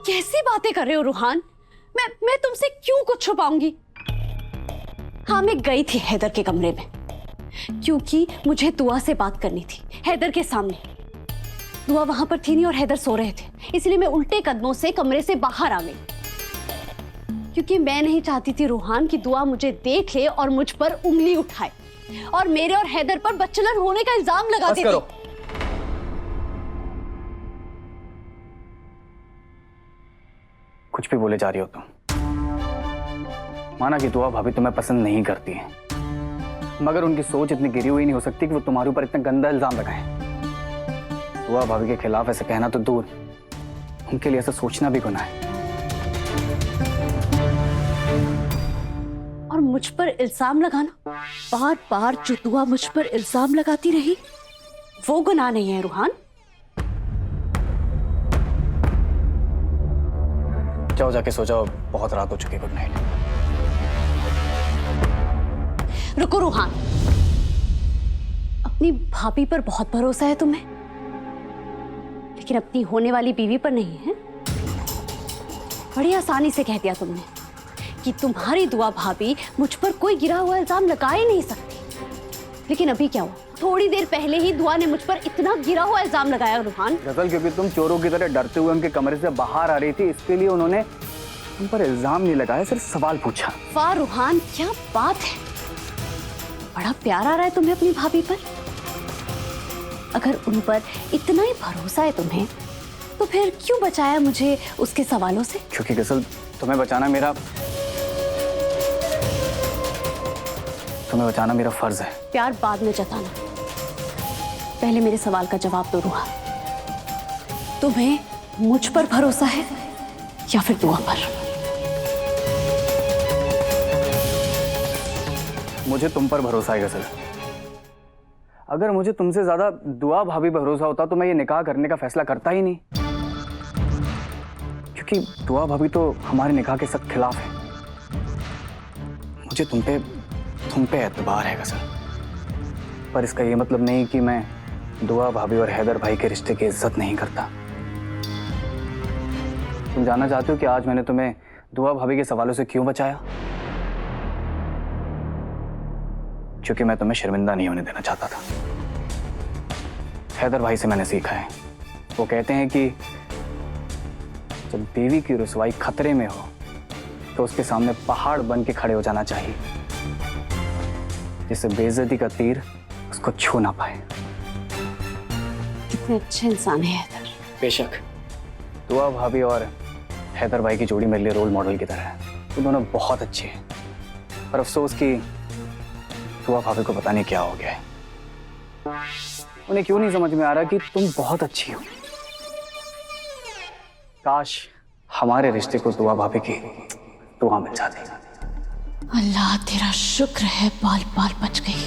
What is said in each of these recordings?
कैसी बातें कर रहे हो रूहान? मैं तुमसे क्यों कुछ छुपाऊंगी? हाँ, मैं गई थी हैदर के कमरे में क्योंकि मुझे दुआ से बात करनी थी हैदर के सामने। दुआ वहां पर थी नहीं और हैदर सो रहे थे, इसलिए मैं उल्टे कदमों से कमरे से बाहर आ गई क्योंकि मैं नहीं चाहती थी रूहान की दुआ मुझे देख ले और मुझ पर उंगली उठाए और मेरे और हैदर पर बच्चलन होने का इल्जाम लगा दे। कुछ भी बोले जा रही हो तुम। माना कि दुआ भाभी तुम्हें पसंद नहीं करती है, मगर उनकी सोच इतनी गिरी हुई नहीं हो सकती कि वो तुम्हारे ऊपर इतना गंदा इल्जाम लगाएं। दुआ भाभी के खिलाफ ऐसे कहना तो दूर, उनके लिए ऐसा सोचना भी गुनाह है। और मुझ पर इल्जाम लगाना, बार बार जो दुआ मुझ पर इल्जाम लगाती रही, वो गुनाह नहीं है रूहान। जाओ जाके सो जाओ, बहुत रात हो चुकी। Good night. रुको रूहान, अपनी भाभी पर बहुत भरोसा है तुम्हें, लेकिन अपनी होने वाली बीवी पर नहीं है। बड़ी आसानी से कह दिया तुमने कि तुम्हारी दुआ भाभी मुझ पर कोई गिरा हुआ इल्जाम लगा ही नहीं सकती, लेकिन अभी क्या हुआ? थोड़ी देर पहले ही दुआ ने मुझ पर इतना गिरा हुआ इल्जाम लगाया रूहान। गजल, क्योंकि तुम चोरों की तरह डरते हुए उनके कमरे से बाहर आ रही थी, इसके लिए उन्होंने तुम पर इल्जाम नहीं लगाया, सिर्फ सवाल पूछा। वाह रूहान, क्या बात है, बड़ा प्यार आ रहा है तुम्हें अपनी भाभी पर। अगर उन पर इतना ही भरोसा है तुम्हें, तो फिर क्यों बचाया मुझे उसके सवालों से? क्योंकि गजल, तुम्हें बचाना मेरा फर्ज है। प्यार बाद में जताना, पहले मेरे सवाल का जवाब दो रूहान। तुम्हें मुझ पर भरोसा है या फिर दुआ पर? मुझे तुम पर भरोसा है गजल। अगर मुझे तुमसे ज्यादा दुआ भाभी भरोसा होता तो मैं ये निकाह करने का फैसला करता ही नहीं, क्योंकि दुआ भाभी तो हमारे निकाह के सख्त खिलाफ है। मुझे तुम पे एतबार है गजल, पर इसका ये मतलब नहीं कि मैं दुआ भाभी और हैदर भाई के रिश्ते की इज्जत नहीं करता। तुम जानना चाहते हो कि आज मैंने तुम्हें दुआ भाभी के सवालों से क्यों बचाया? क्योंकि मैं तुम्हें शर्मिंदा नहीं होने देना चाहता था। हैदर भाई से मैंने सीखा है, वो कहते हैं कि जब बीवी की रुसवाई खतरे में हो तो उसके सामने पहाड़ बन के खड़े हो जाना चाहिए, जिससे बेइज्जती का तीर उसको छू ना पाए। कितने अच्छे इंसान है हैदर। बेशक, दुआ भाभी और हैदर भाई की जोड़ी मेरे लिए रोल मॉडल की तरह है। वो दोनों बहुत अच्छे हैं, पर अफसोस कि दुआ भाभी को पता नहीं क्या हो गया है। उन्हें क्यों नहीं समझ में आ रहा कि तुम बहुत अच्छी हो। काश हमारे रिश्ते को दुआ भाभी की दुआ मिल जाती। अल्लाह तेरा शुक्र है, बाल बाल बच गई।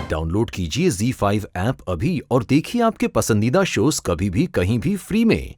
डाउनलोड कीजिए ZEE5 ऐप अभी और देखिए आपके पसंदीदा शोज कभी भी कहीं भी फ्री में।